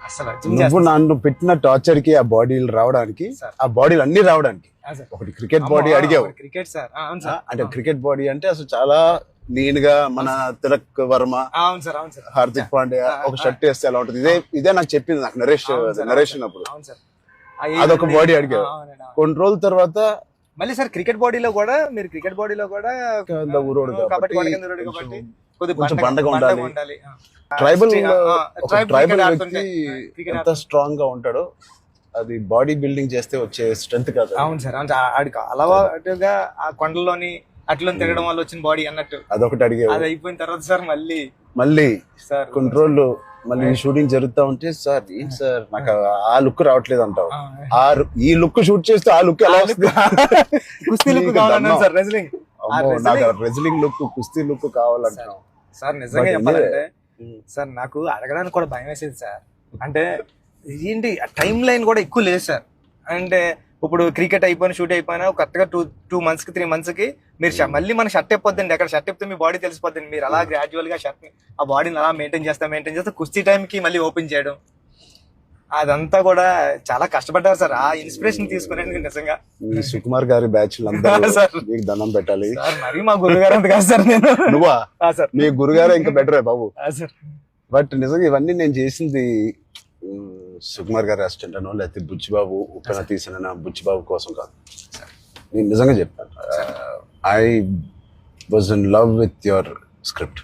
అసలు నువ్వు నన్ను పెట్టిన టార్చర్ కి ఆ బాడీలు రావడానికి, ఆ బాడీలు అన్ని రావడానికి, ఒకటి క్రికెట్ బాడీ అడిగావు. క్రికెట్ సార్, అవును సార్. అంటే క్రికెట్ బాడీ అంటే అసలు చాలా లీన్ గా మన తిలక్ వర్మ, అవును సార్, అవును సార్, హార్దిక్ పాండ్యా ఒక షర్ట్ వేస్తే ఎలా ఉంటుంది, ఇదే నాకు చెప్పింది, నాకు నరేషన్ అప్పుడు. అవును సార్, అదొక బాడీ అడిగావు. కొన్ని రోజుల తర్వాత మళ్ళీ సార్ క్రికెట్ బాడీలో కూడా ఊరోడు కాబట్టి కొంచెం పండగ ఉండాలి. ట్రైబల్ వ్యక్తి ఎంత స్ట్రాంగ్ గా ఉంటాడో అది బాడీ బిల్డింగ్ చేస్తే వచ్చే స్ట్రెంత్ కాదు. అవును సార్, ఆడికి అలవాటుగా ఆ కొండల్లోని అట్లా తిరగడం వల్ల వచ్చిన బాడీ అన్నట్టు అదొకటి అడిగావు. అది అయిపోయిన తర్వాత సార్ మళ్ళీ సార్ కొన్ని రోజులు మళ్ళీ షూటింగ్ జరుగుతా ఉంటే సార్ ఏంటి సార్ నాకు ఆ లుక్ రావట్లేదు అంటావు. ఈ లుక్ షూట్ చేస్తే ఆ లుక్ ఎలా వస్తుంది? కుస్తీ లుక్ కావాలన్నాను సార్, రెజ్లింగ్. నాకు రెజ్లింగ్ లుక్, కుస్తీ లుక్ కావాలంటావు సార్. నిజంగా చెప్పాలంటే సార్ నాకు అడగడానికి కూడా భయం వేసేది సార్. అంటే ఏంటి టైం లైన్ కూడా ఎక్కువ లేదు సార్. అంటే ఇప్పుడు క్రికెట్ అయిపోయిన షూట్ అయిపోయినా కరెక్ట్గా 2 months కి 3 months కి మీరు మళ్ళీ మన షర్ట్ అయిపోద్దండి. అక్కడ షర్ట్ అయిపోతే మీ బాడీ తెలిసిపోద్దండి. మీరు అలా గ్రాడ్యువల్ గా షర్ట్ ఆ బాడీని అలా మెయింటైన్ చేస్తే కుస్తీ టైం కి మళ్ళీ ఓపెన్ చేయడం, అదంతా కూడా చాలా కష్టపడ్డారు సార్. ఆ ఇన్స్పిరేషన్ తీసుకునేందుకు నిజంగా సుకుమార్ గారి బ్యాచ్ మీకు దండం పెట్టాలి సార్. మరి మా గురుగారు అంత కాదు సార్. నేను నువ్వా సార్? మీ గురుగారే ఇంకా బెటరే బాబు సార్. బట్ నిజంగా ఇవన్నీ నేను చేసింది సుకుమార్ గారి అసిస్టెంట్ అనో లేకపోతే బుచ్చిబాబు ఉప్పెన తీసిన బుచ్చిబాబు కోసం కాదు. నేను నిజంగా చెప్పాను, I was in love with your script.